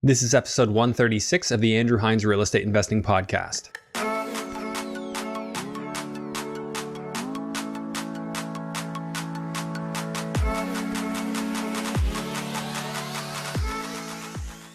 This is episode 136 of the Andrew Hines Real Estate Investing Podcast.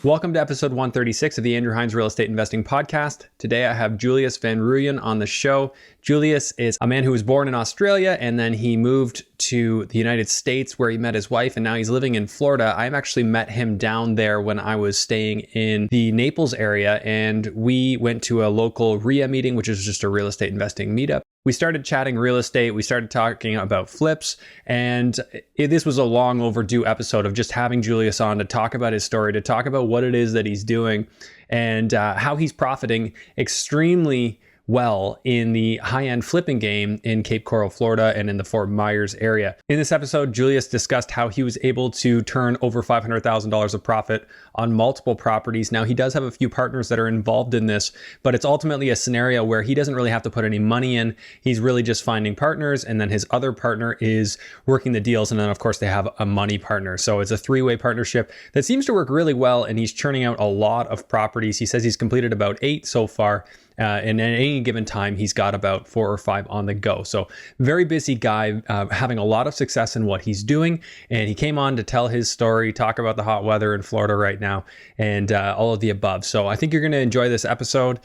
Welcome to episode 136 of the Andrew Hines Real Estate Investing Podcast. Today I have Julius Van Rooyen on the show. Julius is a man who was born in Australia and then he moved to the United States where he met his wife and now he's living in Florida. I actually met him down there when I was staying in the Naples area and we went to a local RIA meeting, which is just a real estate investing meetup. We started chatting real estate. We started talking about flips, and this was a long overdue episode of just having Julius on to talk about his story, to talk about what it is that he's doing and how he's profiting extremely well in the high-end flipping game in Cape Coral, Florida, and in the Fort Myers area. In this episode, Julius discussed how he was able to turn over $500,000 of profit on multiple properties. Now, he does have a few partners that are involved in this, but it's ultimately a scenario where he doesn't really have to put any money in. He's really just finding partners, and then his other partner is working the deals, and then, of course, they have a money partner. So it's a three-way partnership that seems to work really well, and he's churning out a lot of properties. He says he's completed about 8 so far. And at any given time, he's got about 4 or 5 on the go. So very busy guy, having a lot of success in what he's doing. And he came on to tell his story, talk about the hot weather in Florida right now, and all of the above. So I think you're going to enjoy this episode.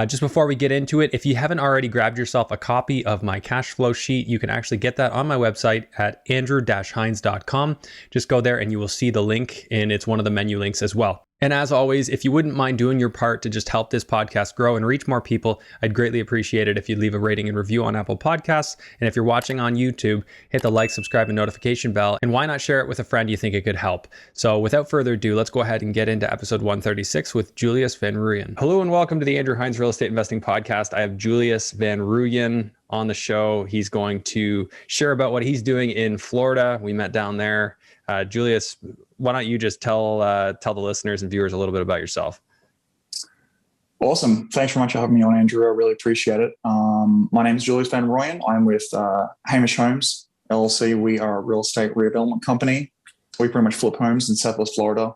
Just before we get into it, if you haven't already grabbed yourself a copy of my cash flow sheet, you can actually get that on my website at andrew-hines.com. Just go there and you will see the link, and it's one of the menu links as well. And as always, if you wouldn't mind doing your part to just help this podcast grow and reach more people, I'd greatly appreciate it if you'd leave a rating and review on Apple Podcasts. And if you're watching on YouTube, hit the like, subscribe, and notification bell. And why not share it with a friend you think it could help? So without further ado, let's go ahead and get into episode 136 with Julius Van Rooyen. Hello and welcome to the Andrew Hines Real Estate Investing Podcast. I have Julius Van Rooyen on the show. He's going to share about what he's doing in Florida. We met down there. Julius, why don't you just tell the listeners and viewers a little bit about yourself? Awesome. Thanks very much for having me on, Andrew. I really appreciate it. My name is Julius Van Rooyen. I'm with Hamish Homes, LLC. We are a real estate redevelopment company. We pretty much flip homes in Southwest Florida.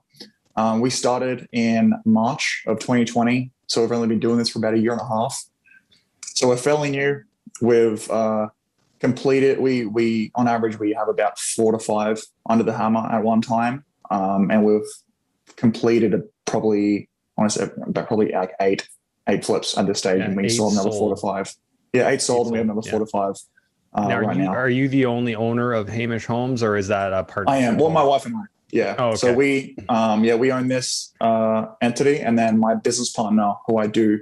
We started in March of 2020, so we've only been doing this for about 1.5 years. So we're fairly new. We've completed, we on average, we have about 4 to 5 under the hammer at one time. And we've completed probably like eight flips at this stage. Yeah, and we still have another 4 to 5. Yeah, 8 sold and we have another 4 to 5 now. Are you the only owner of Hamish Homes or is that a partner? I am. Well, my wife and I. Yeah. Oh, okay. So we own this entity, and then my business partner, who I do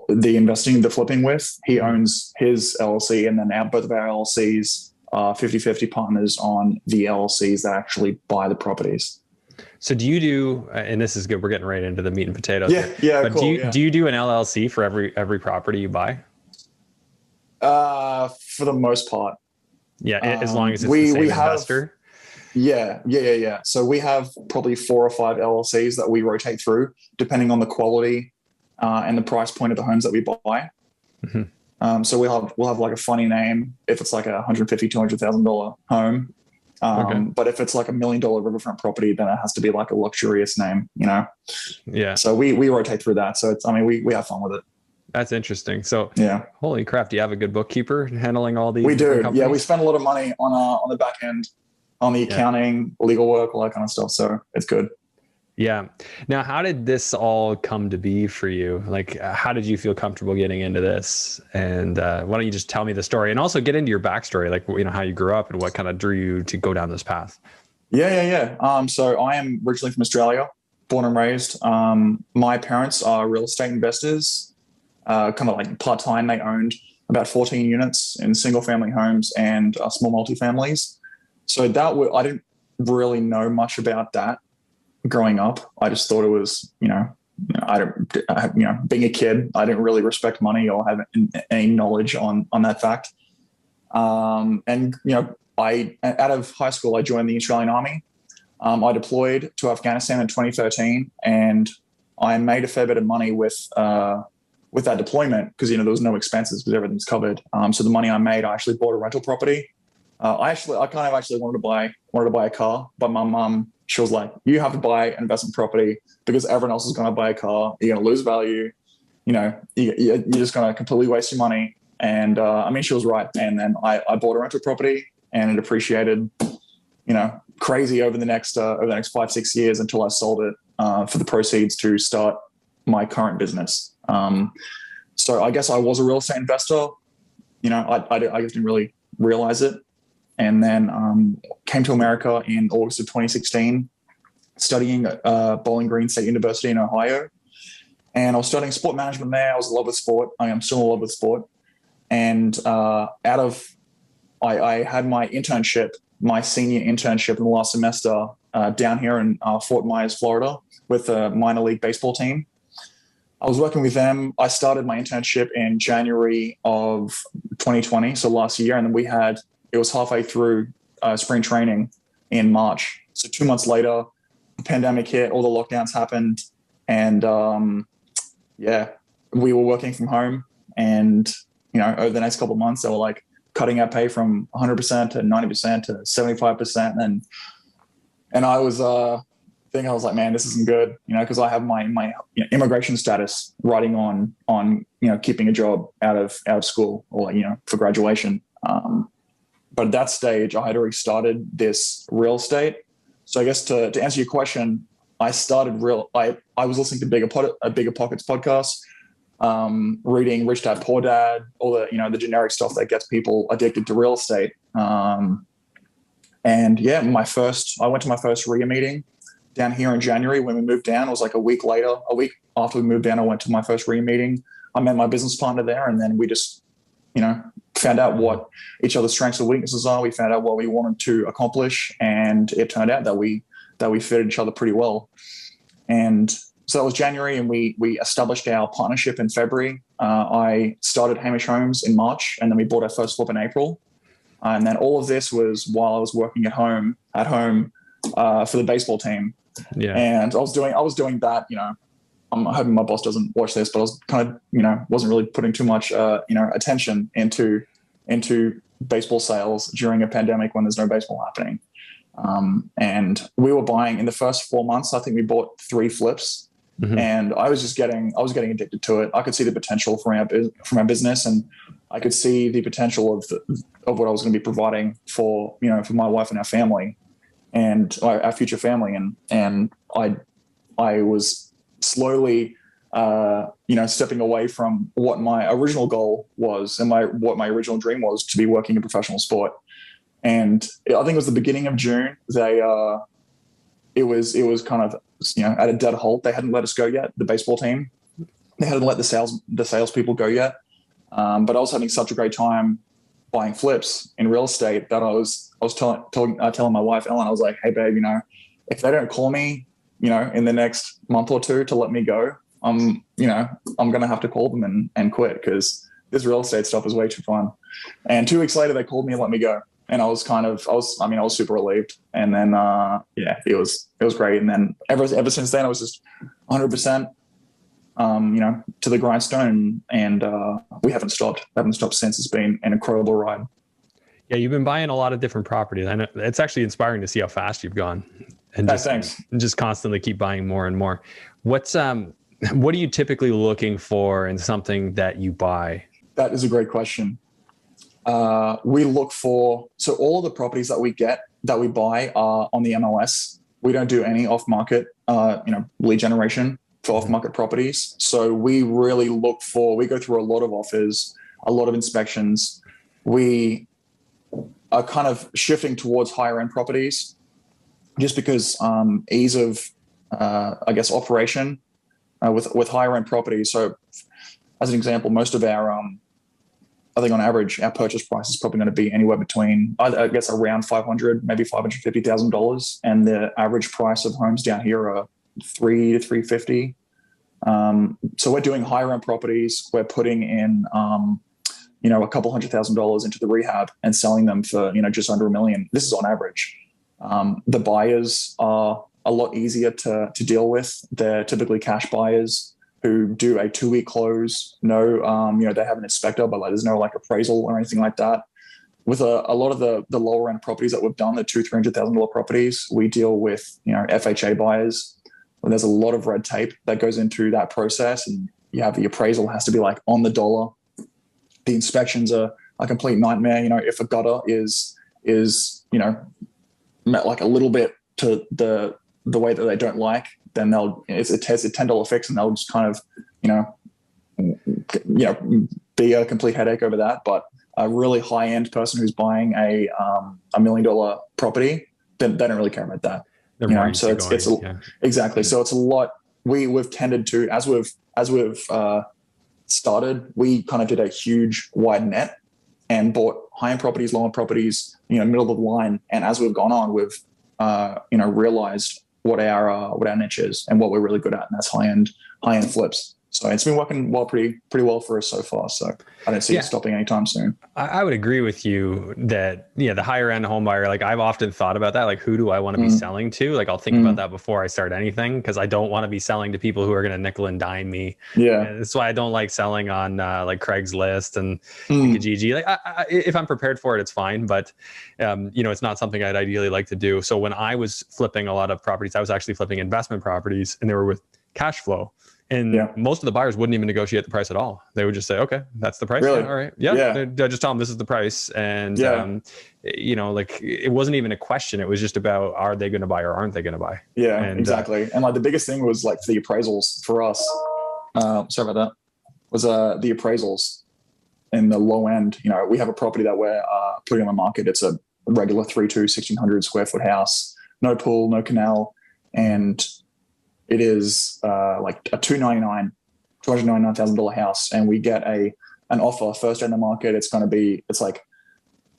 the investing, the flipping with, he owns his LLC, and then both of our LLCs are 50-50 partners on the LLCs that actually buy the properties. So do you do, and this is good, we're getting right into the meat and potatoes. Yeah, but cool. Do you do an LLC for every property you buy? For the most part. Yeah, as long as it's the same investor. Yeah. So we have probably 4 or 5 LLCs that we rotate through, depending on the quality and the price point of the homes that we buy. Mm-hmm. So we'll have like a funny name if it's like a $150,000-$200,000 home. Okay. But if it's like $1 million riverfront property, then it has to be like a luxurious name, you know? Yeah. So we rotate through that. So we have fun with it. That's interesting. So yeah. Holy crap. Do you have a good bookkeeper handling all these? We do. Companies? Yeah. We spend a lot of money on the back end, on the accounting, legal work, all that kind of stuff. So it's good. Yeah. Now, how did this all come to be for you? Like, how did you feel comfortable getting into this? And why don't you just tell me the story and also get into your backstory, like, you know, how you grew up and what kind of drew you to go down this path? Yeah. So I am originally from Australia, born and raised. My parents are real estate investors, kind of like part-time. They owned about 14 units in single family homes and small multifamilies. So I didn't really know much about that growing up. I just thought it was, being a kid, I didn't really respect money or have any knowledge on that fact. Out of high school, I joined the Australian Army. I deployed to Afghanistan in 2013, and I made a fair bit of money with that deployment because, there was no expenses because everything's covered. So the money I made, I actually bought a rental property. I kind of wanted to buy a car, but my mum, She was like, you have to buy an investment property because everyone else is going to buy a car. You're going to lose value. You're just going to completely waste your money. And I mean, she was right. And then I bought a rental property, and it appreciated, crazy over the next 5-6 years until I sold it for the proceeds to start my current business. So I guess I was a real estate investor. I just didn't really realize it. And then came to America in August of 2016, studying at Bowling Green State University in Ohio. And I was studying sport management there. I was in love with sport. I am still in love with sport. And I had my internship, my senior internship in the last semester down here in Fort Myers, Florida, with a minor league baseball team. I was working with them. I started my internship in January of 2020, so last year, and then it was halfway through spring training in March. So 2 months later, the pandemic hit, all the lockdowns happened, and we were working from home. And over the next couple of months, they were like cutting our pay from 100% to 90% to 75%, and I was I was like, man, this isn't good, because I have my immigration status riding on keeping a job out of school or for graduation. But at that stage, I had already started this real estate. So I guess to answer your question, I started I was listening to Bigger Pockets podcast, reading Rich Dad Poor Dad, all the the generic stuff that gets people addicted to real estate. And I went to my first RIA meeting down here in January when we moved down. It was like a week after we moved down, I went to my first RIA meeting. I met my business partner there, and then we just, found out what each other's strengths and weaknesses are. We found out what we wanted to accomplish, and it turned out that we fitted each other pretty well. And so that was January, and we established our partnership in February. I started Hamish Homes in March, and then we bought our first flip in April. And then all of this was while I was working at home for the baseball team. Yeah. And I was doing that, I'm hoping my boss doesn't watch this, but I was kind of, wasn't really putting too much, attention into baseball sales during a pandemic when there's no baseball happening. And we were buying in the first 4 months, I think we bought 3 flips. Mm-hmm. And I was getting addicted to it. I could see the potential from our business, and I could see the potential of what I was going to be providing for my wife and our family and our future family. And I was slowly, stepping away from what my original goal was and what my original dream was, to be working in professional sport. And I think it was the beginning of June. It was kind of, at a dead halt. They hadn't let us go yet. The baseball team, they hadn't let the salespeople go yet. But I was having such a great time buying flips in real estate that I was telling my wife, Ellen, I was like, hey babe, if they don't call me, in the next month or two to let me go, I'm going to have to call them and quit, because this real estate stuff is way too fun. And 2 weeks later, they called me and let me go. And I was super relieved. And then, it was great. And then ever since then, I was just 100%, to the grindstone, and we haven't stopped since. It's been an incredible ride. Yeah. You've been buying a lot of different properties. I know it's actually inspiring to see how fast you've gone, and just constantly keep buying more and more. What are you typically looking for in something that you buy? That is a great question. We look for, so all of the properties that we buy are on the MLS. We don't do any off-market, lead generation for off-market properties. So we really we go through a lot of offers, a lot of inspections. We are kind of shifting towards higher end properties just because ease of, operation with higher end properties. So as an example, most of our, I think on average, our purchase price is probably going to be anywhere between, I guess, around $500,000, maybe $550,000, and the average price of homes down here are $300,000 to $350,000. So we're doing higher end properties. We're putting in, a couple $100,000 into the rehab and selling them for just under $1 million. This is on average. The buyers are a lot easier to deal with. They're typically cash buyers who do a 2-week close. No, they have an inspector, but there's no appraisal or anything like that. with a lot of the lower end properties that we've done, the $200,000-$300,000 properties, we deal with, FHA buyers. Well, there's a lot of red tape that goes into that process, and you have the appraisal has to be like on the dollar. The inspections are a complete nightmare. If a gutter is like a little bit to the way that they don't like, then it's a $10 fix, and they'll just kind of be a complete headache over that. But a really high end person who's buying a $1 million property, then they don't really care about that. So exactly. So it's a lot. We've tended to, as we've started, we kind of did a huge wide net and bought high-end properties, low-end properties, middle of the line. And as we've gone on, we've realized what our niche is and what we're really good at, and that's high-end flips. So it's been working pretty well for us so far. So I don't see it stopping anytime soon. I would agree with you that, the higher end home buyer, like I've often thought about that, like who do I want to be selling to? Like I'll think about that before I start anything, because I don't want to be selling to people who are going to nickel and dime me. Yeah. And that's why I don't like selling on like Craigslist and Kijiji. Like if I'm prepared for it, it's fine. But, it's not something I'd ideally like to do. So when I was flipping a lot of properties, I was actually flipping investment properties, and they were with cash flow. And most of the buyers wouldn't even negotiate the price at all. They would just say, okay, that's the price. Really? Yeah, all right. Yeah. I just tell them this is the price. And, like it wasn't even a question. It was just about, are they going to buy or aren't they going to buy? Yeah, exactly. And like the biggest thing was like the appraisals for us. Sorry about that. Was the appraisals in the low end. We have a property that we're putting on the market. It's a regular 1,600 square foot house, no pool, no canal. And it is like a $299,000 house, and we get an offer first day in the market. It's like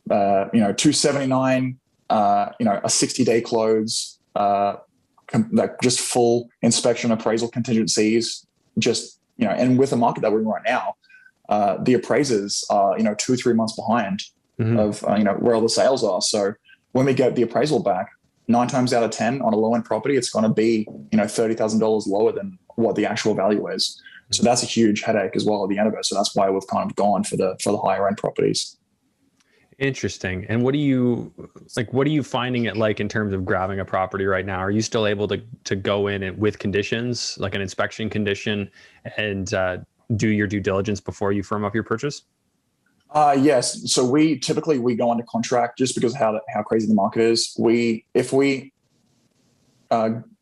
$279. A 60-day close, like just full inspection, appraisal, contingencies. And with the market that we're in right now, the appraisers are 2-3 months behind of where all the sales are. So when we get the appraisal back, 9 times out of 10 on a low end property, it's going to be, $30,000 lower than what the actual value is. So that's a huge headache as well at the end of it. So that's why we've kind of gone for the higher end properties. Interesting. And what are you finding it like in terms of grabbing a property right now? Are you still able to go in and with conditions, like an inspection condition, and do your due diligence before you firm up your purchase? Yes. So we typically go under contract just because of how crazy the market is.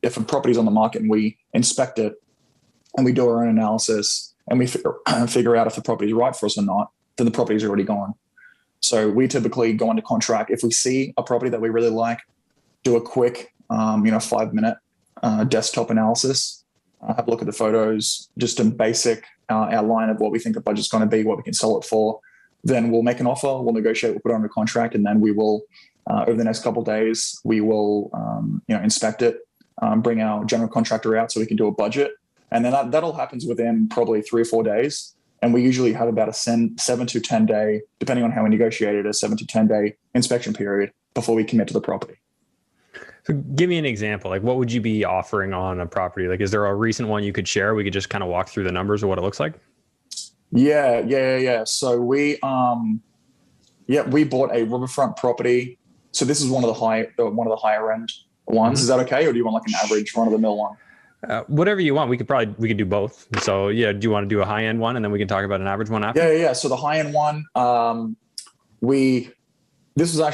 If a property is on the market and we inspect it and we do our own analysis and we figure out if the property is right for us or not, then the property is already gone. So we typically go under contract. If we see a property that we really like, do a quick, 5-minute desktop analysis, have a look at the photos, just a basic outline of what we think the budget's going to be, what we can sell it for. Then we'll make an offer, we'll negotiate, we'll put it under contract, and then we will, over the next couple of days, we will, inspect it, bring our general contractor out so we can do a budget. And then that all happens within probably 3 or 4 days. And we usually have about a 7 to 10 day, depending on how we negotiate it, a 7 to 10 day inspection period before we commit to the property. So give me an example. Like what would you be offering on a property? Like, is there a recent one you could share? We could just kind of walk through the numbers of what it looks like. Yeah. So we bought a riverfront property. So this is one of the higher end ones. Is that okay, or do you want like an average run of the mill one? Whatever you want. We could do both. So yeah, do you want to do a high end one and then we can talk about an average one after? Yeah. So the high end one, I think this is a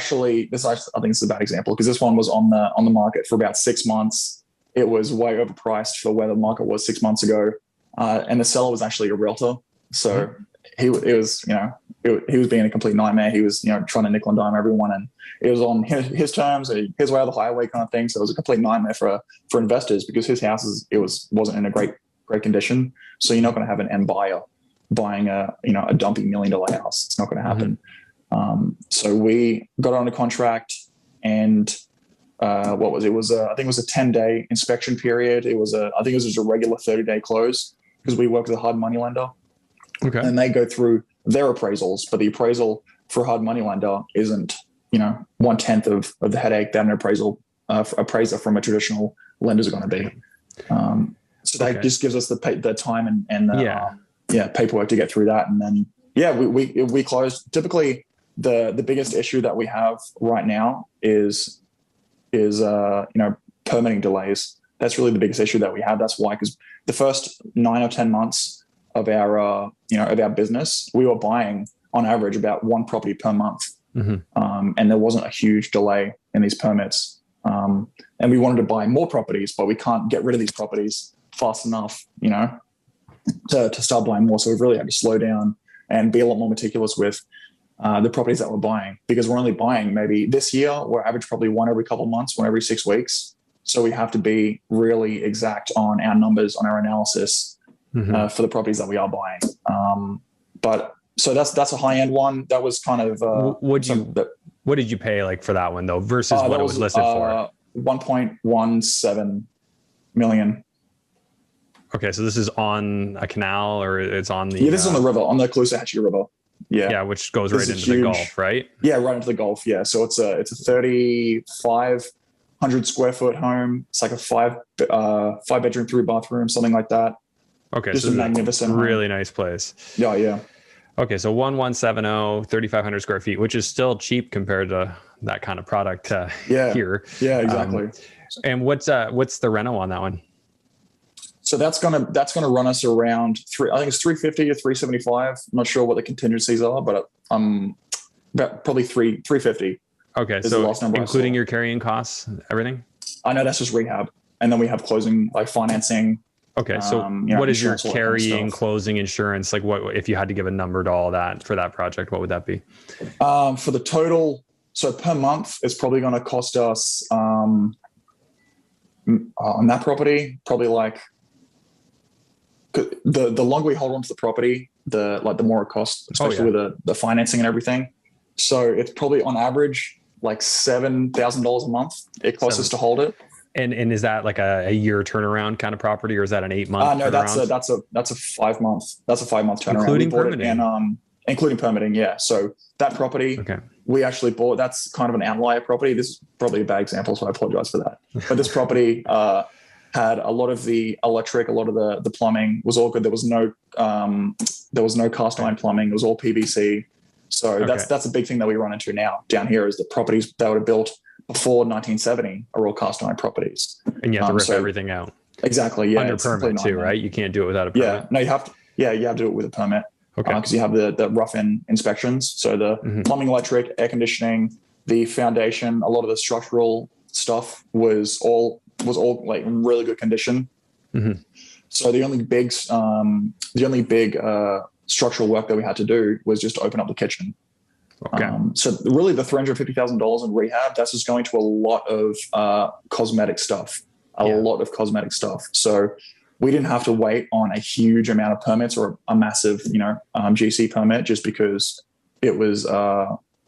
bad example because this one was on the market for about 6 months. It was way overpriced for where the market was 6 months ago, and the seller was actually a realtor. So he was being a complete nightmare. He was, trying to nickel and dime everyone, and it was on his terms, his way of the highway kind of thing. So it was a complete nightmare for investors because his house wasn't in a great condition. So you're not going to have an end buyer buying a dumpy $1 million house. It's not going to happen. So we got on a contract, and I think it was a 10-day inspection period. I think it was just a regular 30-day close because we work with a hard money lender. Okay. And they go through their appraisals, but the appraisal for a hard money lender isn't, 1/10 of the headache that an appraiser from a traditional lender is going to be. So that just gives us the time and the paperwork to get through that. And then, we close. Typically, the biggest issue that we have right now is permitting delays. That's really the biggest issue that we have. That's why, because the first 9 or 10 months of our of our business, we were buying on average about one property per month, and there wasn't a huge delay in these permits. And we wanted to buy more properties, but we can't get rid of these properties fast enough, to start buying more. So we've really had to slow down and be a lot more meticulous with the properties that we're buying, because we're only buying maybe this year, we're average probably one every couple of months, one every 6 weeks. So we have to be really exact on our numbers, on our analysis for the properties that we are buying. But so that's a high end one. That was kind of what did you pay like for that one though versus what it was listed for? 1.17 million. Okay, so this is on a canal, or it's on the this is on the river, on the Caloosahatchee River. Yeah, which goes right into the Gulf, right? Yeah, right into the Gulf. Yeah, so it's a 3,500 square foot home. It's like a five bedroom, 3 bathroom, something like that. Okay, just so a magnificent, really nice place. Yeah. Okay, so 1170, 3,500 square feet, which is still cheap compared to that kind of product here. Yeah, exactly. And what's the reno on that one? So that's gonna run us around I think it's 350 or 375. I'm not sure what the contingencies are, but about probably 350. Okay, so including your carrying costs, everything? I know that's just rehab, and then we have closing, like financing. Okay, so what is your carrying, closing, insurance? Like, what if you had to give a number to all that for that project? What would that be? For the total, so per month, it's probably going to cost us on that property probably like. The longer we hold on to the property, the more it costs, especially with the financing and everything. So it's probably on average like $7,000 a month it costs us to hold it. And is that like a year turnaround kind of property, or is that an 8 month? No, that's a 5 month. That's a 5 month turnaround. Including permitting. Including permitting, yeah. So that property we actually bought. That's kind of an outlier property. This is probably a bad example, so I apologize for that. But this property had a lot of the electric, a lot of the plumbing was all good. There was no cast iron plumbing. It was all PVC. So that's a big thing that we run into now down here, is the properties that were built before 1970 are all cast iron properties. And you have to rip everything out. Exactly. Yeah. Under permit too, right? You can't do it without a permit. Yeah. No, you have to. Yeah, you have to do it with a permit. Okay. Because you have the rough-in inspections. So the plumbing, electric, air conditioning, the foundation, a lot of the structural stuff was all like in really good condition. So the only big structural work that we had to do was just to open up the kitchen. Okay. So really the $350,000 in rehab, that's just going to a lot of cosmetic stuff, lot of cosmetic stuff. So we didn't have to wait on a huge amount of permits or a massive, GC permit, just because it was,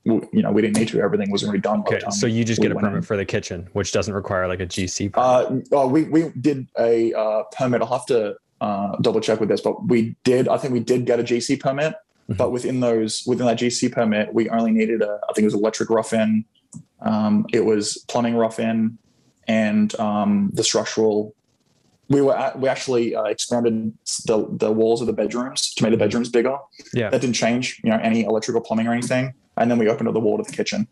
we didn't need to. Everything was already done. Okay, so you just get a permit for the kitchen, which doesn't require like a GC permit. We did a permit. I'll have to double check with this, but I think we did get a GC permit. But within that GC permit, we only needed I think it was electric rough-in, it was plumbing rough-in, and the structural. We actually expanded the walls of the bedrooms to make the bedrooms bigger. Yeah, that didn't change, any electrical plumbing or anything. And then we opened up the wall to the kitchen.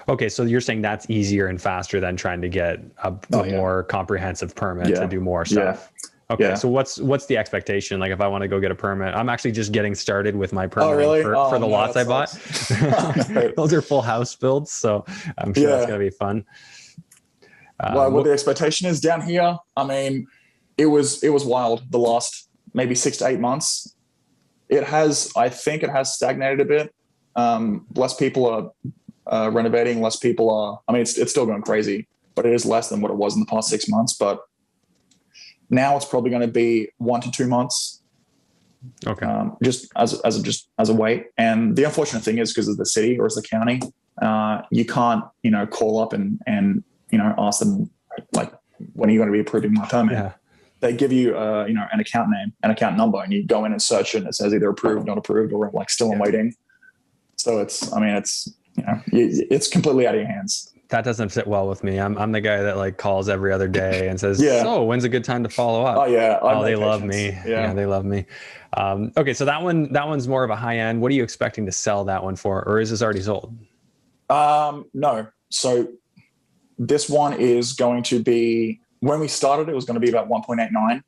Okay, so you're saying that's easier and faster than trying to get a more comprehensive permit to do more stuff. Yeah. Okay, so what's the expectation? Like if I want to go get a permit, I'm actually just getting started with my permitting for the lots I bought. Those are full house builds, so I'm sure that's going to be fun. What the expectation is down here, I mean, it was wild the last maybe 6 to 8 months. I think it has stagnated a bit. Less people are renovating, less people are, I mean, it's still going crazy, but it is less than what it was in the past 6 months. But now it's probably going to be 1 to 2 months. Okay. Just as a wait. And the unfortunate thing is, because of the city or as the county, you can't, call up and ask them like, when are you going to be approving my permit? Yeah. They give you, an account name, an account number, and you go in and search it, and it says either approved, not approved, or like still in waiting. So it's completely out of your hands. That doesn't sit well with me. I'm the guy that like calls every other day and says, Yeah. "So when's a good time to follow up?" Oh yeah. Oh, they love me. Yeah, they love me. Okay, so that one's more of a high end. What are you expecting to sell that one for, or is this already sold? No. So this one is going to be, when we started, it was going to be about 1.89.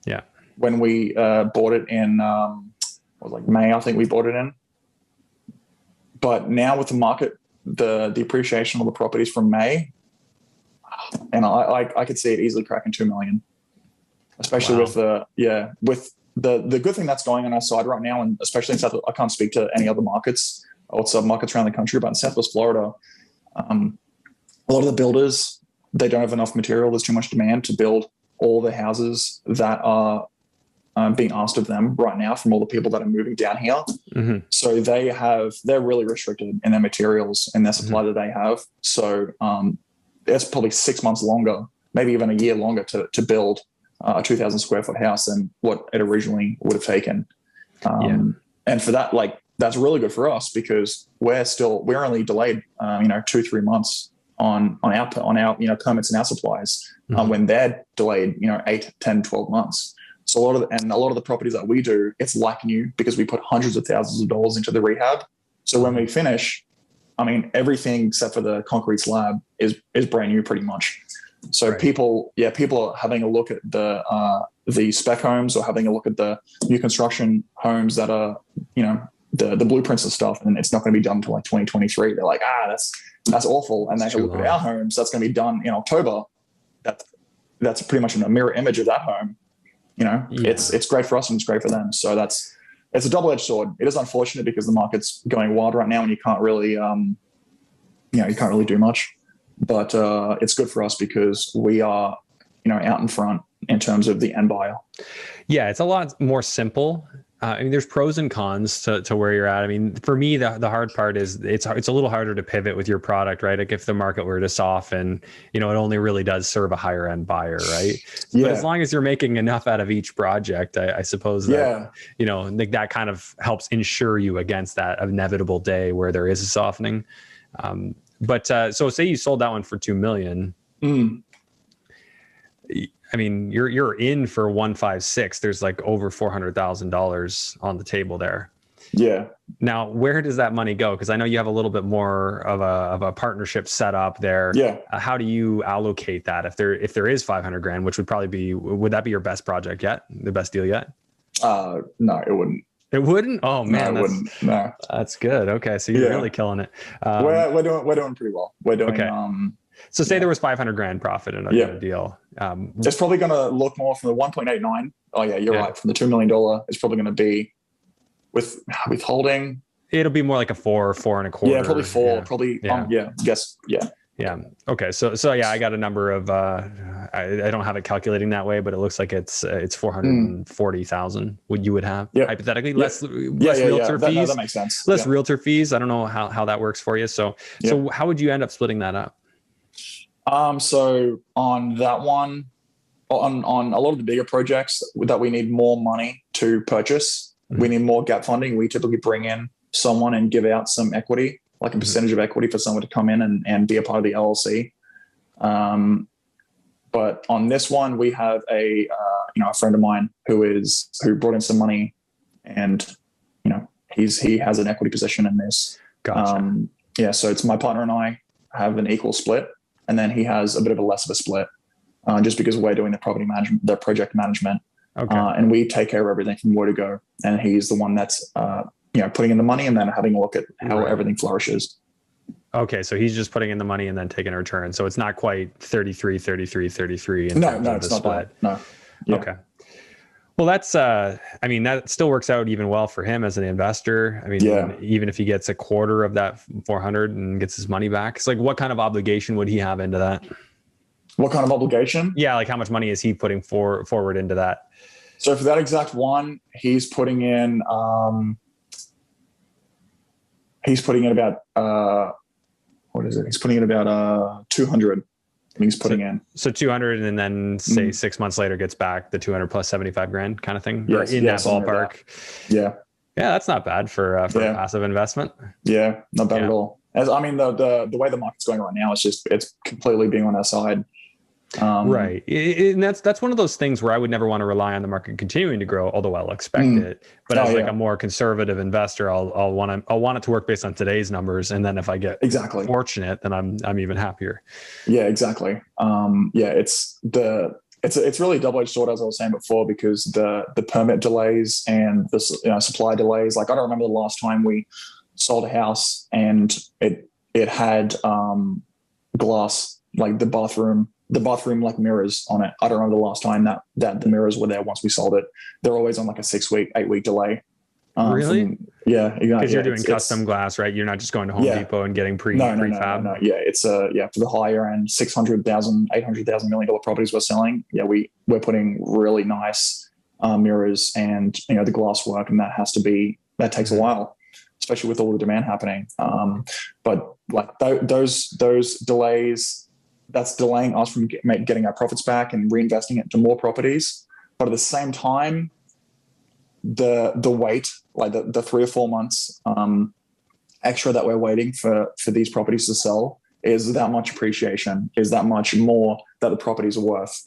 Yeah. When we bought it in, was like May, I think we bought it in. But now with the market, the appreciation of the properties from May, and I could see it easily cracking 2 million, especially with the good thing that's going on our side right now, and especially in South. I can't speak to any other markets or sub-markets around the country, but in Southwest Florida, a lot of the builders, they don't have enough material. There's too much demand to build all the houses that are being asked of them right now from all the people that are moving down here. Mm-hmm. So they're really restricted in their materials and their supply that they have. So it's probably 6 months longer, maybe even a year longer to build a 2,000 square foot house than what it originally would have taken. And for that, like, that's really good for us because we're only delayed, 2-3 months on our permits and our supplies, when they're delayed, 8, 10, 12 months. So a lot of the properties that we do, it's like new because we put hundreds of thousands of dollars into the rehab. So when we finish, I mean, everything except for the concrete slab is brand new pretty much. So right. people are having a look at the spec homes or having a look at the new construction homes that are, the blueprints and stuff, and it's not going to be done until like 2023. They're like, that's awful. And they have a look at our homes that's going to be done in October. That's pretty much a mirror image of that home. It's great for us and it's great for them. So it's a double-edged sword. It is unfortunate because the market's going wild right now and you can't really, you can't really do much. But it's good for us because we are, out in front in terms of the end buyer. Yeah, it's a lot more simple. I mean, there's pros and cons to where you're at. I mean, for me, the hard part is it's a little harder to pivot with your product, right? Like if the market were to soften, it only really does serve a higher end buyer, right? Yeah. But as long as you're making enough out of each project, I suppose that, like that kind of helps insure you against that inevitable day where there is a softening. But so say you sold that one for $2 million. I mean, you're in for 156. There's like over $400,000 on the table there. Yeah. Now, where does that money go? Because I know you have a little bit more of a partnership set up there. Yeah. How do you allocate that? If there is $500,000, which would that be your best project yet? The best deal yet? No, it wouldn't. It wouldn't? Oh man, no, it wouldn't. No. That's good. Okay, so you're really killing it. We're doing pretty well. We're doing okay. So say there was $500,000 profit in a deal. It's probably going to look more from the 1.89. Oh yeah, you're right. From the $2 million, it's probably going to be with withholding. It'll be more like a 4.25. Yeah, probably 4. Yeah. Probably. Yes. Yeah. Yeah. Okay. So yeah, I got a number of. I don't have it calculating that way, but it looks like it's 440,000. What you would have hypothetically less realtor fees. No, that makes sense. Less realtor fees. I don't know how that works for you. So how would you end up splitting that up? So on that one, on a lot of the bigger projects that we need more money to purchase, we need more gap funding. We typically bring in someone and give out some equity, like a percentage of equity for someone to come in and be a part of the LLC. But on this one, we have a friend of mine who brought in some money, and he has an equity position in this. Gotcha. So it's my partner and I have an equal split, and then he has a bit of a less of a split, just because we're doing the property management, the project management, and we take care of everything from where to go. And he's the one that's putting in the money and then having a look at how everything flourishes. Okay, so he's just putting in the money and then taking a return. So it's not quite 33. No, it's not that. No. Yeah. Okay. Well, that's, that still works out even well for him as an investor. I mean, even if he gets a quarter of that 400 and gets his money back, it's like, what kind of obligation would he have into that? What kind of obligation? Yeah. Like how much money is he putting forward into that? So for that exact one, he's putting in about, what is it? He's putting in about 200. He's putting in. So 200, and then say 6 months later gets back the 200 plus 75 grand kind of thing. Yes, in that ballpark. Yeah. Yeah, that's not bad for a passive investment. Yeah, not bad at all. As I mean, the way the market's going right now, it's completely being on our side. Right. And that's one of those things where I would never want to rely on the market continuing to grow, although I'll expect it. But as like a more conservative investor, I'll want it to work based on today's numbers. And then if I get fortunate, then I'm even happier. Yeah, exactly. It's really a double-edged sword, as I was saying before, because the permit delays and the supply delays. Like, I don't remember the last time we sold a house and it had glass, like the bathroom like mirrors on it. I don't remember the last time that the mirrors were there once we sold it. They're always on like a 8-week delay. Really? Because you're doing custom glass, right? You're not just going to Home Depot and getting prefab. No. Yeah, it's for the higher end $600,000, $800,000 $1 million properties we're selling. Yeah, we're putting really nice mirrors and the glass work, and that takes a while, especially with all the demand happening. But like those delays, that's delaying us from getting our profits back and reinvesting it into more properties. But at the same time, the wait, like the 3 or 4 months extra that we're waiting for these properties to sell, is that much appreciation, is that much more that the properties are worth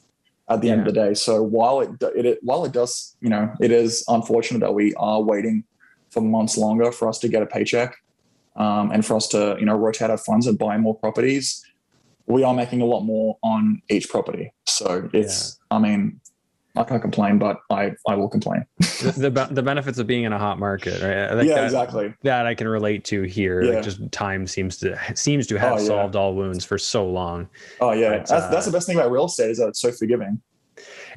at the end of the day. So while it does, it is unfortunate that we are waiting for months longer for us to get a paycheck and for us to rotate our funds and buy more properties. We are making a lot more on each property. So I mean, I can't complain, but I will complain. the benefits of being in a hot market, right? Exactly. That I can relate to here. Like, just time seems to have solved all wounds for so long. Oh yeah, but, that's the best thing about real estate, is that it's so forgiving.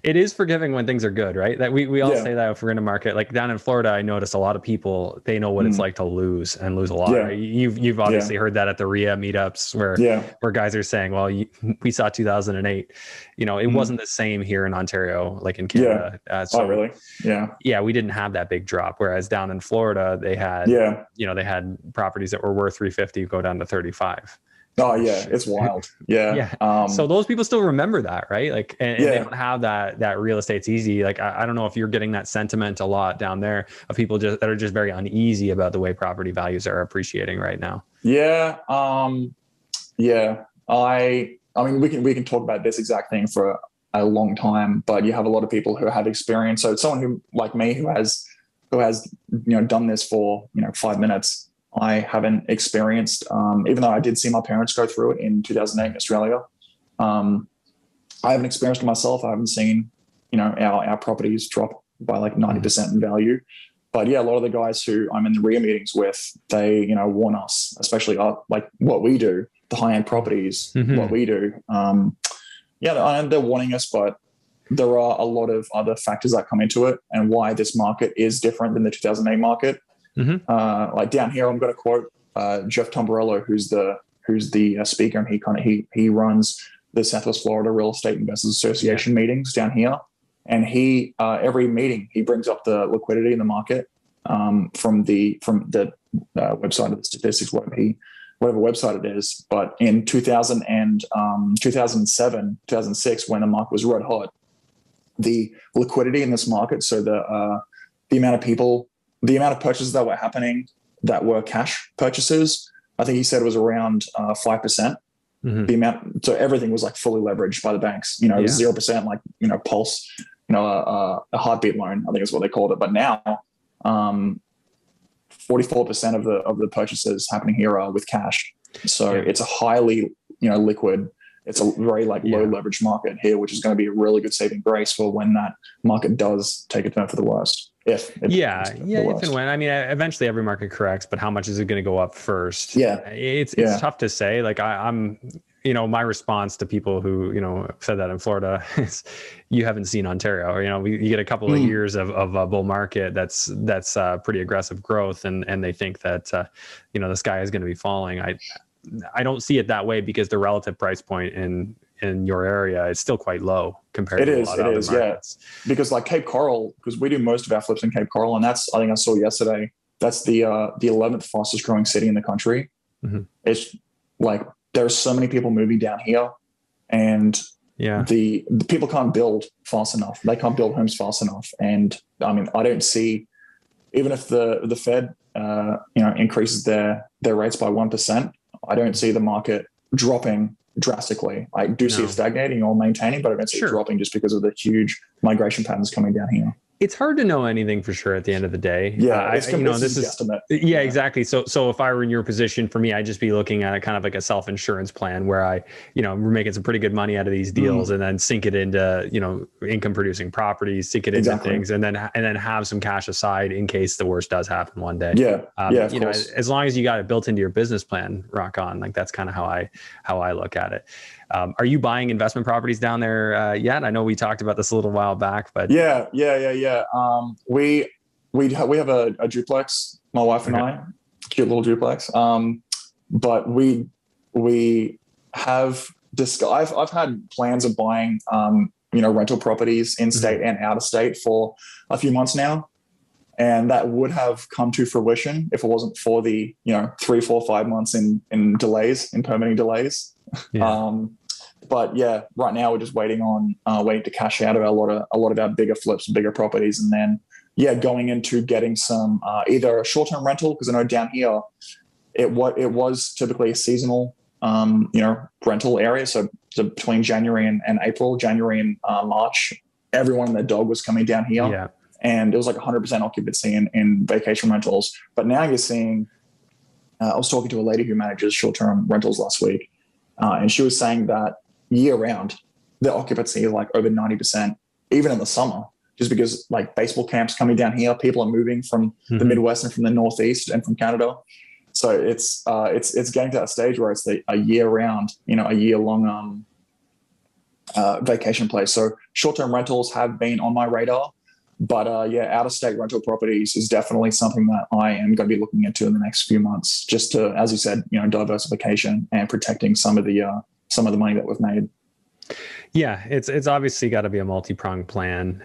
It is forgiving when things are good, right? That we all say that if we're in a market like down in Florida, I noticed a lot of people, they know what it's like to lose a lot. Right? You've obviously heard that at the RIA meetups where guys are saying, well, we saw 2008, it wasn't the same here in Ontario, like in Canada. Oh, really? Yeah. We didn't have that big drop. Whereas down in Florida, they had, they had properties that were worth 350 go down to 35. Oh yeah, it's wild. Yeah. So those people still remember that, right? Like, and they don't have that real estate's easy. Like, I don't know if you're getting that sentiment a lot down there of people that are just very uneasy about the way property values are appreciating right now. Yeah. I mean, we can talk about this exact thing for a long time, but you have a lot of people who have experience. So someone who, like me, who has done this for 5 minutes. I haven't experienced, even though I did see my parents go through it in 2008 in Australia. I haven't experienced it myself. I haven't seen, our properties drop by like 90% in value. But yeah, a lot of the guys who I'm in the RIA meetings with, they, warn us, especially like what we do, the high-end properties, what we do. And they're warning us, but there are a lot of other factors that come into it and why this market is different than the 2008 market. Like down here, I'm going to quote Jeff Tomborello, who's the speaker, and he runs the Southwest Florida Real Estate Investors Association meetings down here. And he every meeting he brings up the liquidity in the market from the website of the statistics, whatever website it is. But in 2000 and 2007, 2006, when the market was red hot, the liquidity in this market, so the amount of people. The amount of purchases that were happening that were cash purchases, I think he said it was around 5%. The amount, so everything was like fully leveraged by the banks. It was 0%, like Pulse, a heartbeat loan, I think is what they called it. But now, 44% of the purchases happening here are with cash. So it's a highly liquid. It's a very low leverage market here, which is going to be a really good saving grace for when that market does take a turn for the worst. If and when. I mean, eventually every market corrects, but how much is it going to go up first? It's tough to say. Like I'm, my response to people who said that in Florida is, you haven't seen Ontario. You get a couple of years of a bull market that's pretty aggressive growth, and they think that the sky is going to be falling. I don't see it that way, because the relative price point in your area is still quite low compared to a lot of other markets. Because like Cape Coral, because we do most of our flips in Cape Coral, and I think I saw yesterday, that's the 11th fastest growing city in the country. It's like there's so many people moving down here, and the people can't build fast enough. They can't build homes fast enough. And I mean, I don't see, even if the Fed increases their rates by 1%, I don't see the market dropping drastically. I do see it stagnating or maintaining, but I don't see it dropping just because of the huge migration patterns coming down here. It's hard to know anything for sure at the end of the day. Yeah, this is guesstimate. Yeah, exactly. So if I were in your position, for me, I'd just be looking at it kind of like a self-insurance plan where we're making some pretty good money out of these deals and then sink it into, income producing properties, sink it into things, and then have some cash aside in case the worst does happen one day. Yeah. Of course. As long as you got it built into your business plan, rock on. Like that's kind of how I look at it. Are you buying investment properties down there yet? I know we talked about this a little while back, but yeah. We have a duplex, my wife and I, cute little duplex. But we have discussed. I've had plans of buying rental properties in state and out of state for a few months now, and that would have come to fruition if it wasn't for the 3, 4, 5 months in permitting delays. Yeah. But yeah, right now we're just waiting to cash out of a lot of our bigger flips, bigger properties, and then going into getting some either a short-term rental, because I know down here it was typically a seasonal rental area. So between January and April, January and March, everyone and their dog was coming down here. Yeah. And it was like 100% occupancy in vacation rentals. But now you're seeing, I was talking to a lady who manages short-term rentals last week, and she was saying that year round, the occupancy is like over 90%, even in the summer, just because like baseball camps coming down here, people are moving from the Midwest and from the Northeast and from Canada. So it's getting to that stage where it's a year round, a year long vacation place. So short-term rentals have been on my radar, but out of state rental properties is definitely something that I am going to be looking into in the next few months, just to, as you said, diversification and protecting some of the money that we've made. Yeah, it's obviously got to be a multi-pronged plan.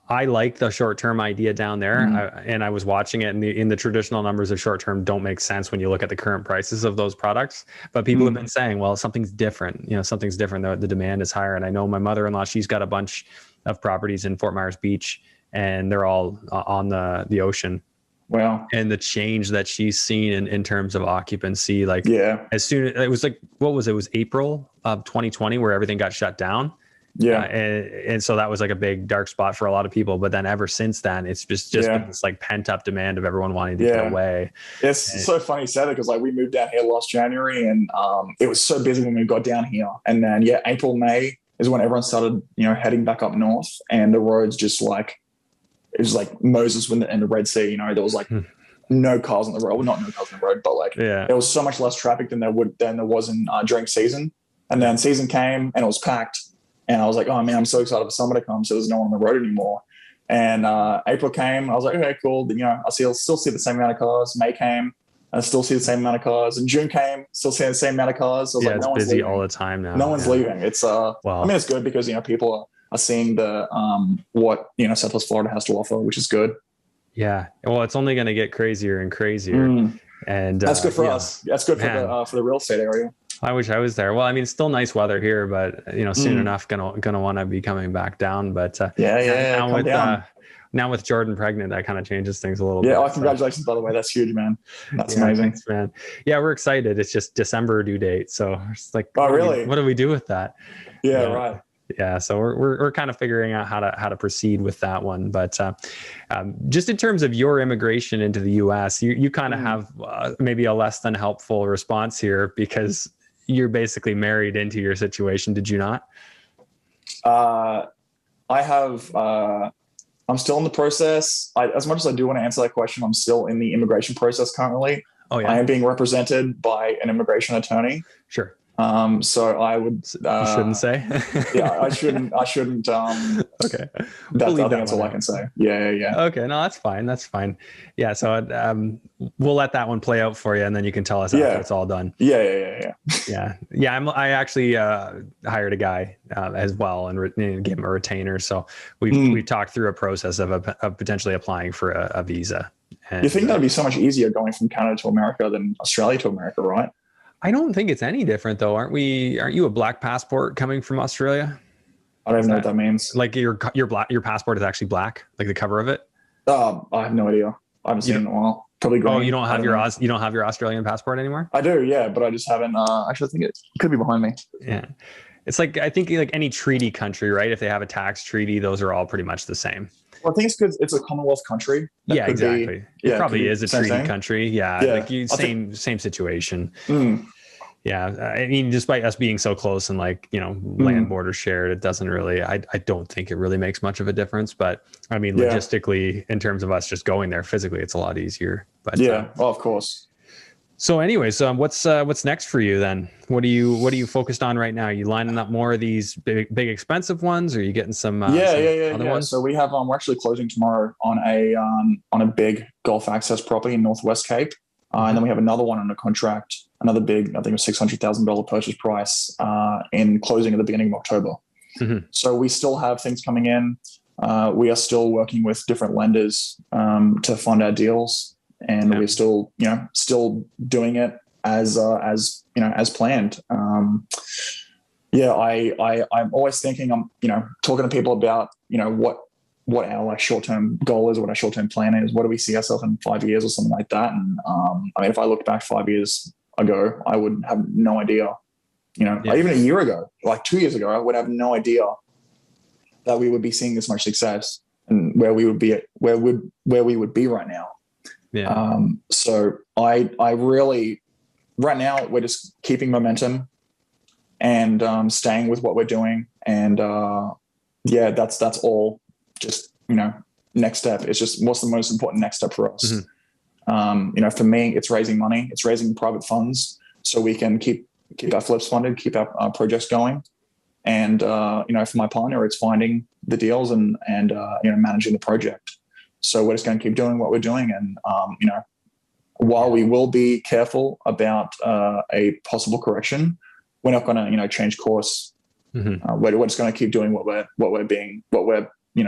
I like the short-term idea down there, and I was watching it, and in the traditional numbers of short-term don't make sense when you look at the current prices of those products. But people have been saying, well, something's different. Something's different. The demand is higher. And I know my mother-in-law, she's got a bunch of properties in Fort Myers Beach, and they're all on the ocean. Wow. And the change that she's seen in terms of occupancy, as soon as it was like, what was it? It was April of 2020 where everything got shut down. Yeah. And so that was like a big dark spot for a lot of people. But then ever since then, it's just been this like pent up demand of everyone wanting to get away. It's so funny you said it, because like we moved down here last January, and it was so busy when we got down here. And then April, May is when everyone started, heading back up north, and the roads just like, it was like Moses in the Red Sea. There was like no cars on the road. Well, not no cars on the road, but like there was so much less traffic than there was in during season. And then season came and it was packed. And I was like, oh man, I'm so excited for summer to come. So there's no one on the road anymore. And April came. I was like, okay, cool. I'll still see the same amount of cars. May came. I still see the same amount of cars. And June came. Still seeing the same amount of cars. So I was like, it's no one's busy leaving. all the time now. No one's leaving. It's I mean, it's good because people are seeing the what Southwest Florida has to offer, which is good. Yeah, well, it's only going to get crazier and crazier, and that's good for us. That's good for the real estate area. I wish I was there. Well, I mean, it's still nice weather here, but soon enough, gonna want to be coming back down. But now with Jordan pregnant, that kind of changes things a little bit. Yeah, congratulations, by the way. That's huge, man. That's amazing. Thanks, man. Yeah, we're excited. It's just December due date, so it's like, really? What do we do with that? Yeah, right. Yeah, so we're kind of figuring out how to proceed with that one, but just in terms of your immigration into the U.S., you kind of have maybe a less than helpful response here, because you're basically married into your situation. Did you not? I have. I'm still in the process. As much as I do want to answer that question, I'm still in the immigration process currently. Oh yeah. I am being represented by an immigration attorney. Sure. So I would. You shouldn't say. Yeah, I shouldn't. Okay. That's all I can say. Yeah. Okay, no, that's fine. Yeah, so we'll let that one play out for you, and then you can tell us after it's all done. Yeah. I actually hired a guy as well and gave him a retainer. So we've talked through a process of potentially applying for a visa. And you think that'd be so much easier going from Canada to America than Australia to America, right? I don't think it's any different though. Aren't you a black passport coming from Australia? I don't even know what that means. Like your passport is actually black, like the cover of it? I have no idea. I haven't seen it in a while. probably green. Oh, you don't have know. you don't have your Australian passport anymore? I do, yeah, but I just haven't. Actually, I think it could be behind me. Yeah. It's like, I think like any treaty country, right? If they have a tax treaty, those are all pretty much the same. Well, I think it's because it's a Commonwealth country. Yeah, exactly. It probably is a treaty same. country. Yeah, Yeah, like same situation. Mm, Yeah, I mean, despite us being so close and like, land border shared, it doesn't really, I don't think it really makes much of a difference. But I mean, logistically, in terms of us just going there physically, it's a lot easier. But well, of course. So anyways, what's next for you then? What are you focused on right now? Are you lining up more of these big expensive ones, or are you getting some other ones? So we have we're actually closing tomorrow on a big golf access property in Northwest Cape. And then we have another one under contract, another big, I think it was $600,000 purchase price in closing at the beginning of October. Mm-hmm. So we still have things coming in. We are still working with different lenders to fund our deals, and we're still doing it as planned. I'm always thinking, I'm talking to people about what our like short-term goal is, what our short-term plan is, what do we see ourselves in 5 years or something like that. And I mean, if I look back 5 years ago, I would have no idea, even a year ago, like 2 years ago, I would have no idea that we would be seeing this much success and where we would be where we would be right now. Yeah. So I really, right now we're just keeping momentum and staying with what we're doing. And that's all. Just next step. It's just what's the most important next step for us. Mm-hmm. For me, it's raising money. It's raising private funds so we can keep our flips funded, keep our projects going. And for my partner, it's finding the deals and managing the project. So we're just going to keep doing what we're doing. And while we will be careful about a possible correction, we're not going to change course. Mm-hmm. We're just going to keep doing what we're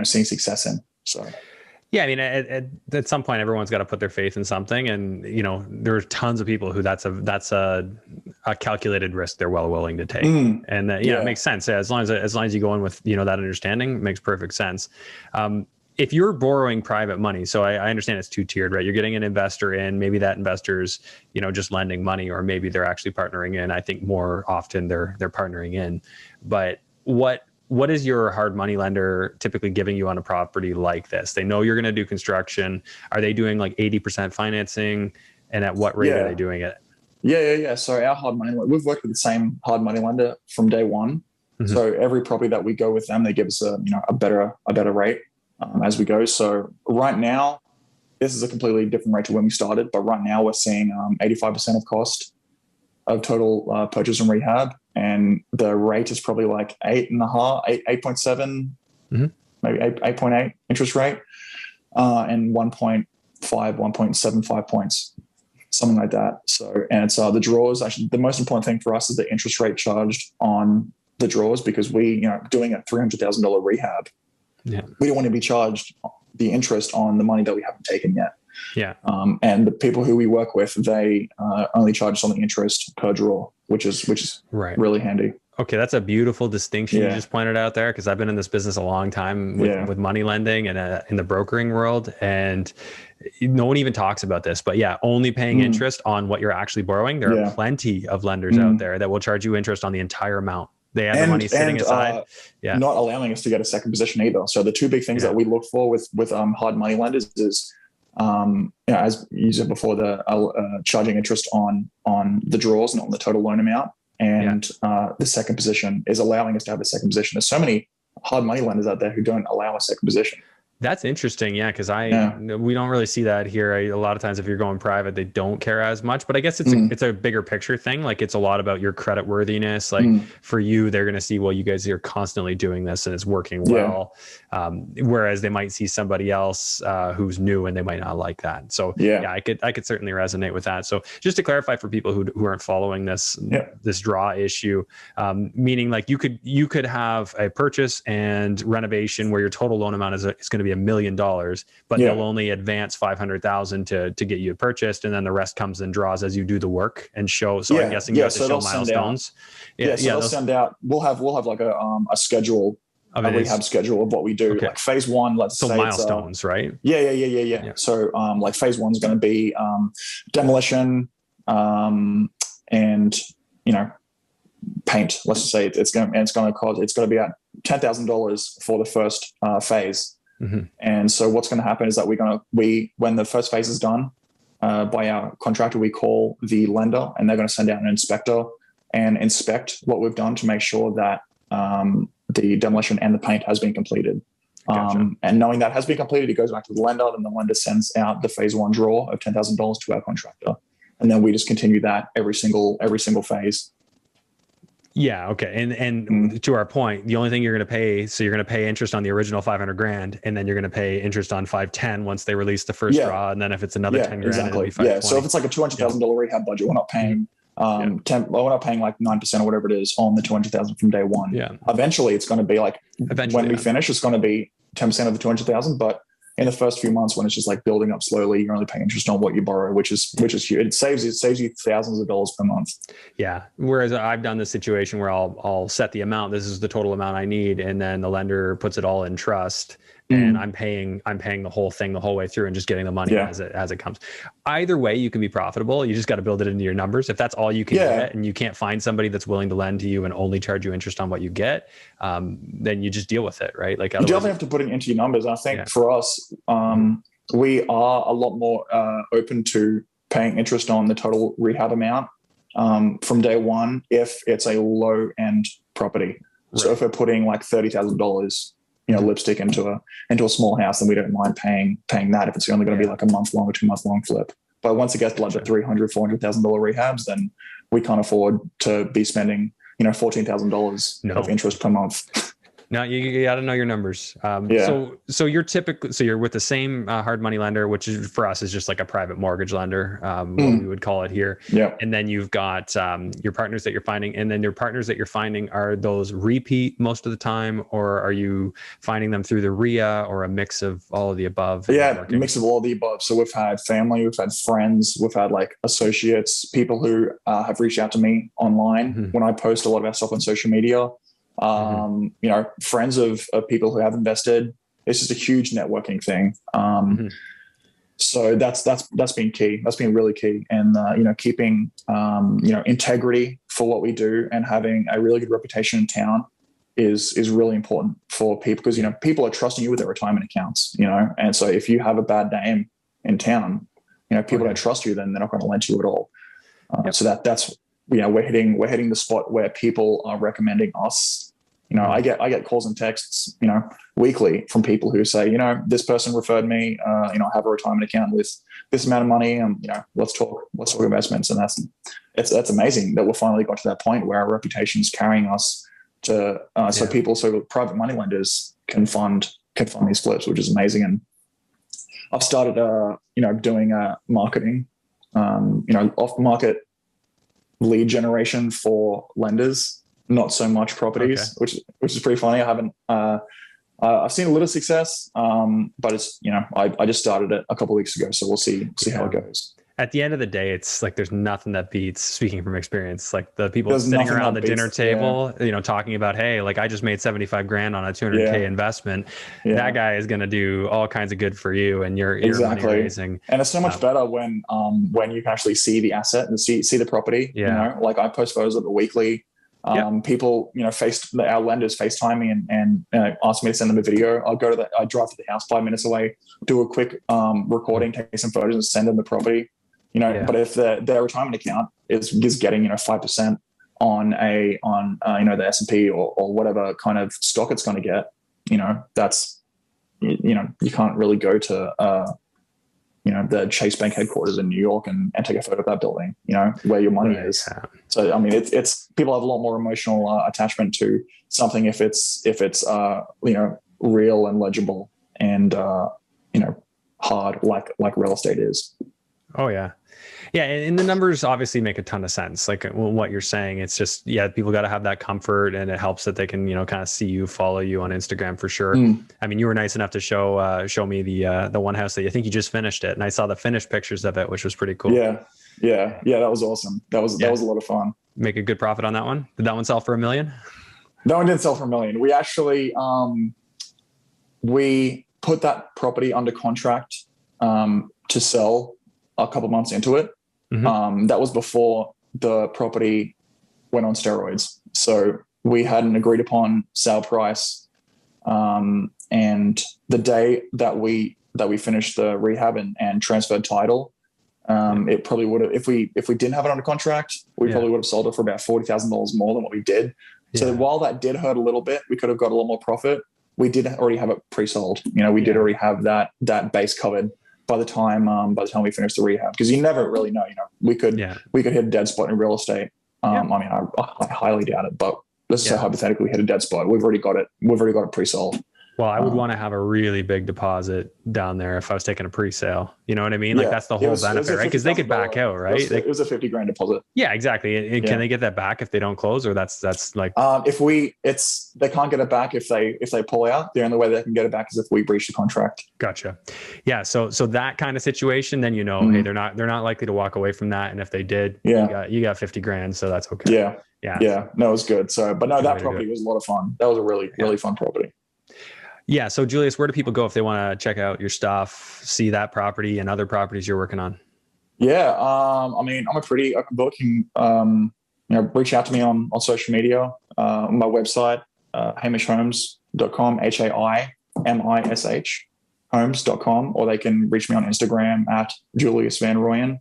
seeing success in. So, yeah, I mean, at some point, everyone's got to put their faith in something, and there are tons of people who that's a calculated risk they're well willing to take, and it makes sense. As long as you go in with that understanding, it makes perfect sense. If you're borrowing private money, so I understand it's two-tiered, right? You're getting an investor in, maybe that investor's just lending money, or maybe they're actually partnering in. I think more often they're partnering in, but what is your hard money lender typically giving you on a property like this? They know you're going to do construction. Are they doing like 80% financing? And at what rate are they doing it? Yeah. So our hard money, we've worked with the same hard money lender from day one. Mm-hmm. So every property that we go with them, they give us a better rate as we go. So right now, this is a completely different rate to when we started. But right now we're seeing 85% of cost of total purchase and rehab. And the rate is probably like 8.5, 8.7, mm-hmm. maybe 8.8 interest rate, and 1.5, 1.75 points, something like that. So, and it's the draws. Actually, the most important thing for us is the interest rate charged on the draws, because we, doing a $300,000 rehab, we don't want to be charged the interest on the money that we haven't taken yet. Yeah. And the people who we work with, they only charge us on the interest per draw, which is right. really handy. Okay, that's a beautiful distinction you just pointed out there, because I've been in this business a long time with money lending and in the brokering world, and no one even talks about this. But only paying interest on what you're actually borrowing. There are plenty of lenders out there that will charge you interest on the entire amount. They have the money sitting aside. Not allowing us to get a second position either. So the two big things that we look for with hard money lenders is, as you said before, the charging interest on the draws and on the total loan amount. And the second position is allowing us to have a second position. There's so many hard money lenders out there who don't allow a second position. That's interesting. Yeah. Cause we don't really see that here. A lot of times if you're going private, they don't care as much, but I guess it's a bigger picture thing. Like it's a lot about your credit worthiness. Like for you, they're going to see, well, you guys are constantly doing this and it's working well. Whereas they might see somebody else who's new and they might not like that. So I could certainly resonate with that. So just to clarify for people who aren't following this draw issue, meaning like you could have a purchase and renovation where your total loan amount is going to be $1 million, but they'll only advance 500,000 to get you purchased, and then the rest comes in draws as you do the work and show. So I'm guessing you have to show milestones. They'll send out. We'll have like a schedule a rehab schedule of what we do. Okay. Like phase one, let's say milestones, right? Yeah. So like phase one is going to be demolition and paint. Let's just say it's going to be at $10,000 for the first phase. Mm-hmm. And so what's going to happen is that when the first phase is done by our contractor, we call the lender and they're going to send out an inspector and inspect what we've done to make sure that the demolition and the paint has been completed. Gotcha. And knowing that has been completed, it goes back to the lender, then the lender sends out the phase one draw of $10,000 to our contractor. And then we just continue that every single phase. Yeah. Okay. And to our point, the only thing you're going to pay, so you're going to pay interest on the original 500 grand, and then you're going to pay interest on 510 once they release the first draw. And then if it's another 10 grand, exactly. It'll be So if it's like a $200,000 rehab budget, we're not paying, we're not paying like 9% or whatever it is on the 200,000 from day one. Yeah. Eventually it's going to be like, when we finish, it's going to be 10% of the 200,000, but in the first few months when it's just like building up slowly, you're only paying interest on what you borrow, which is huge. It saves you thousands of dollars per month. Yeah. Whereas I've done this situation where I'll set the amount, this is the total amount I need, and then the lender puts it all in trust, and I'm paying the whole thing the whole way through and just getting the money as it comes. Either way, you can be profitable. You just got to build it into your numbers. If that's all you can get and you can't find somebody that's willing to lend to you and only charge you interest on what you get, then you just deal with it, right? Like, you definitely have to put it into your numbers. I think for us, we are a lot more open to paying interest on the total rehab amount from day one if it's a low end property. Right. So if we're putting like $30,000, lipstick into a small house, then we don't mind paying that if it's only going to be like a month long or 2 month long flip. But once it gets to like the $300,000, $400,000 rehabs, then we can't afford to be spending $14,000 of interest per month. No, you got to know your numbers. So you're with the same hard money lender, which is for us is just like a private mortgage lender, what we would call it here. Yeah. And then you've got your partners that you're finding, and then your partners that you're finding, are those repeat most of the time, or are you finding them through the RIA, or a mix of all of the above? Yeah, a mix of all of the above. So we've had family, we've had friends, we've had like associates, people who have reached out to me online when I post a lot of our stuff on social media. Friends of people who have invested. It's just a huge networking thing. So that's been key. That's been really key. And, keeping, integrity for what we do and having a really good reputation in town is really important for people because, people are trusting you with their retirement accounts, and so if you have a bad name in town, people don't trust you, then they're not going to lend to you at all. So that's, we're hitting the spot where people are recommending us. I get calls and texts, weekly from people who say, this person referred me, I have a retirement account with this amount of money, and let's talk investments. And that's amazing that we finally got to that point where our reputation is carrying us to, so private money lenders can fund these flips, which is amazing. And I've started, doing marketing, off market lead generation for lenders. Not so much properties, which is pretty funny. I haven't. I've seen a little success, but it's I just started it a couple of weeks ago, so we'll see how it goes. At the end of the day, it's like there's nothing that beats, speaking from experience, like the people sitting around the dinner table, talking about, hey, like I just made 75 grand on a 200K investment. That guy is going to do all kinds of good for you, and you're money raising. And it's so much better when you can actually see the asset and see the property. Like I post photos of it weekly. People, our lenders FaceTime me and ask me to send them a video. I drive to the house 5 minutes away, do a quick recording, take some photos and send them the property. But if their retirement account is getting 5% on the S&P or whatever kind of stock it's going to get, that's you can't really go to the Chase Bank headquarters in New York and take a photo of that building, where your money is. So, I mean, it's people have a lot more emotional attachment to something if it's real and legible and, hard like real estate is. Oh yeah. Yeah. And the numbers obviously make a ton of sense. Like what you're saying, it's just, people got to have that comfort, and it helps that they can, kind of see you, follow you on Instagram for sure. I mean, you were nice enough to show me the one house that I think you just finished it. And I saw the finished pictures of it, which was pretty cool. Yeah. That was awesome. That was a lot of fun. Make a good profit on that one. Did that one sell for $1 million? No one didn't sell for $1 million. We actually we put that property under contract to sell a couple months into it. That was before the property went on steroids. So we had an agreed upon sale price. And the day that we finished the rehab and transferred title, it probably would have, if we didn't have it under contract, we probably would have sold it for about $40,000 more than what we did. So while that did hurt a little bit, we could have got a lot more profit. We did already have it pre-sold. We did already have that base covered by the time we finished the rehab, because you never really know. We could hit a dead spot in real estate. I mean, I highly doubt it, but let's say hypothetically we hit a dead spot. We've already got it pre-sold. Well, I would want to have a really big deposit down there if I was taking a pre-sale. You know what I mean? Like that's the whole benefit, right? Because they could back out, right? It was a $50,000 deposit. Yeah, exactly. And can they get that back if they don't close, or that's like they can't get it back if they pull out. The only way they can get it back is if we breach the contract. Gotcha. Yeah. So that kind of situation, then hey, they're not likely to walk away from that. And if they did, you got $50,000, so that's okay. Yeah. No, it was good. So, but no, that property was a lot of fun. That was a really fun property. Yeah. So Julius, where do people go if they want to check out your stuff, see that property and other properties you're working on? Yeah. I mean, I'm a pretty open book. Reach out to me on social media, my website, hamishhomes.com, HAIMISH homes.com, or they can reach me on Instagram at Julius Van Rooyen.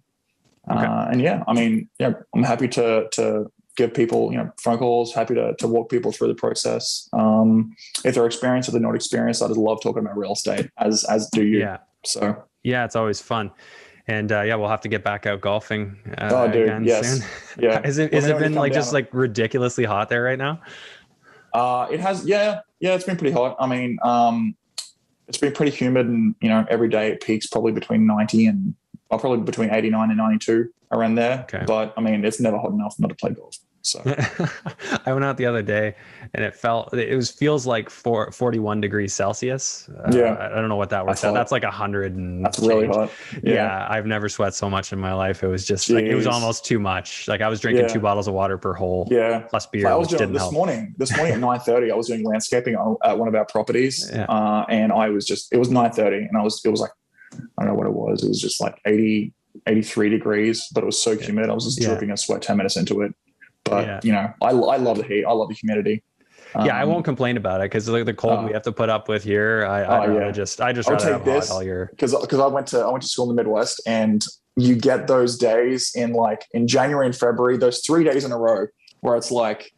I'm happy to give people, phone calls, happy to walk people through the process. If they're experienced or they're not experienced, I just love talking about real estate, as do you. Yeah. So yeah, it's always fun. And we'll have to get back out golfing again soon. Yeah. Has it been just like ridiculously hot there right now? It has. Yeah. It's been pretty hot. I mean, it's been pretty humid, and every day it peaks probably between 90 and probably between 89 and 92 around there. Okay. But I mean, it's never hot enough not to play golf. So I went out the other day and it feels like 41 degrees Celsius. I don't know what that works out. That's like 100 and that's really hot. Yeah. I've never sweat so much in my life. It was just like, it was almost too much. Like I was drinking 2 bottles of water per hole. Plus beer. I was doing this morning at 9:30, I was doing landscaping at one of our properties. And it was 9:30 and it was like, I don't know what it was. It was just like 83 degrees, but it was so humid. I was just dripping a sweat 10 minutes into it. But, I love the heat. I love the humidity. I won't complain about it because the cold we have to put up with here. I just rather have hot all year. Because I went to school in the Midwest, and you get those days in January and February, those 3 days in a row where it's like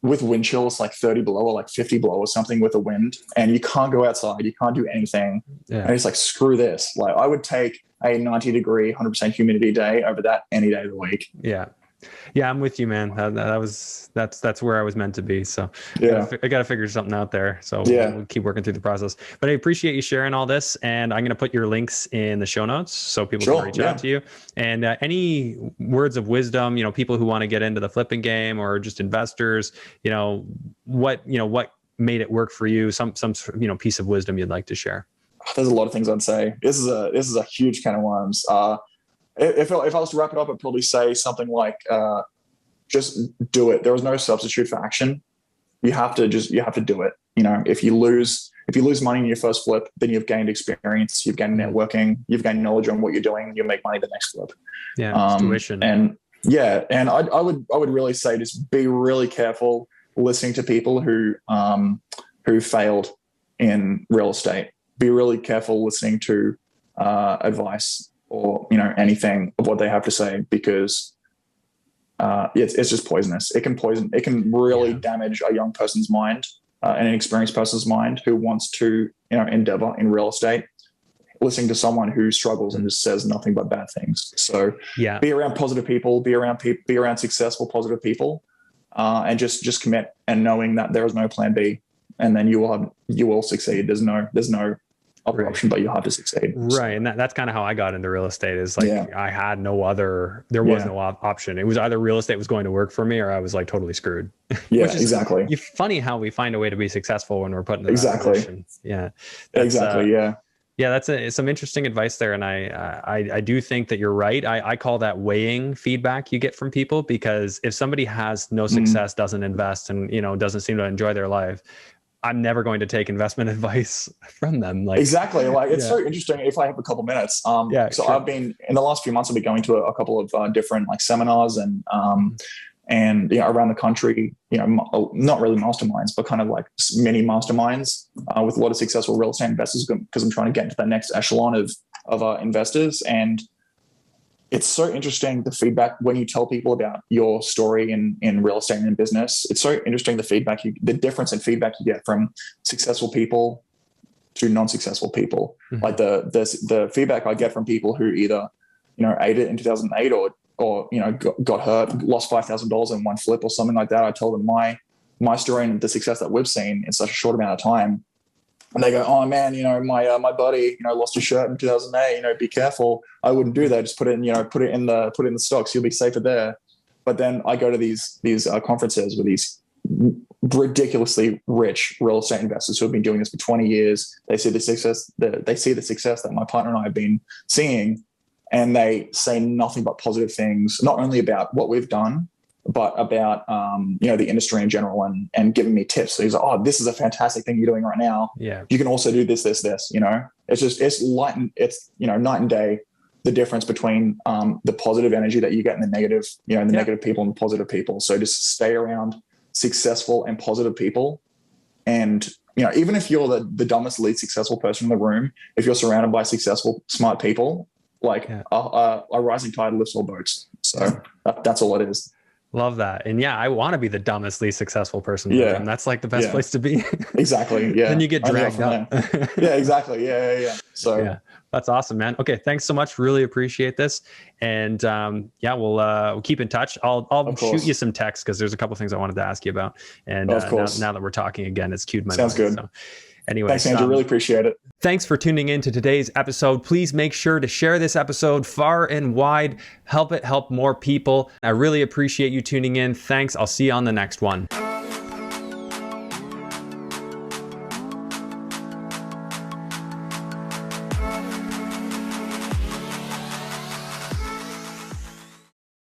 with wind chill, it's like 30 below or like 50 below or something with the wind, and you can't go outside. You can't do anything. Yeah. And it's like, screw this. Like I would take a 90 degree, 100% humidity day over that any day of the week. Yeah, I'm with you, man. That's where I was meant to be. So I got to figure something out there. So we'll keep working through the process. But I appreciate you sharing all this, and I'm going to put your links in the show notes so people can reach out to you. And any words of wisdom, people who want to get into the flipping game or just investors, what made it work for you? Some piece of wisdom you'd like to share. There's a lot of things I'd say. This is a huge can of worms. If I was to wrap it up, I'd probably say something like, just do it. There is no substitute for action. You have to do it. If you lose money in your first flip, then you've gained experience, you've gained networking, you've gained knowledge on what you're doing, you'll make money the next flip. Tuition. And I would really say just be really careful listening to people who failed in real estate. Be really careful listening to advice or anything of what they have to say, because it's just poisonous. It can really damage a young person's mind, and an experienced person's mind who wants to endeavor in real estate, listening to someone who struggles and just says nothing but bad things. So be around positive people, be around successful positive people, and just commit, and knowing that there is no plan B, and then you will succeed. There's no other option, but you have to succeed. Right. And that's kind of how I got into real estate, is like, I had there was no option. It was either real estate was going to work for me, or I was like totally screwed. Yeah, exactly. Funny how we find a way to be successful when we're put in that position. Yeah. Exactly. Yeah, that's some interesting advice there, and I do think that you're right. I call that weighing feedback you get from people, because if somebody has no success, doesn't invest, and doesn't seem to enjoy their life, I'm never going to take investment advice from them. Like, exactly. Like, it's so interesting. If I have a couple minutes, so sure. I've been in the last few months, I've been going to a couple of different like seminars and around the country, not really masterminds, but kind of like mini masterminds with a lot of successful real estate investors, because I'm trying to get into that next echelon of investors. And it's so interesting, the feedback when you tell people about your story in real estate and in business. It's so interesting, the difference in feedback you get from successful people to non-successful people. Mm-hmm. Like the feedback I get from people who either ate it in 2008 or got hurt, lost $5,000 in one flip or something like that. I tell them my story and the success that we've seen in such a short amount of time, and they go, "Oh man, my buddy, lost his shirt in 2008. Be careful." I wouldn't do that. Just put it in the stocks. You'll be safer there. But then I go to these conferences with these ridiculously rich real estate investors who have been doing this for 20 years. They see the success that my partner and I have been seeing. And they say nothing but positive things, not only about what we've done, but about the industry in general, and giving me tips. So he's like, "Oh, this is a fantastic thing you're doing right now. Yeah, you can also do this. It's night and day, the difference between the positive energy that you get in the negative, negative people and the positive people. So just stay around successful and positive people, and even if you're the dumbest, least successful person in the room, if you're surrounded by successful, smart people. A rising tide lifts all boats. So that's all it is. Love that. And I want to be the dumbest, least successful person in the room. That's like the best place to be. Exactly. Yeah. Then you get dragged up. Yeah, exactly. Yeah. So that's awesome, man. Okay. Thanks so much. Really appreciate this. And we'll keep in touch. I'll shoot you some texts, because there's a couple of things I wanted to ask you about. And now that we're talking again, it's cued my mind. Sounds good. So. Anyway, thanks, Andrew. Really appreciate it. Thanks for tuning in to today's episode. Please make sure to share this episode far and wide. Help it help more people. I really appreciate you tuning in. Thanks. I'll see you on the next one.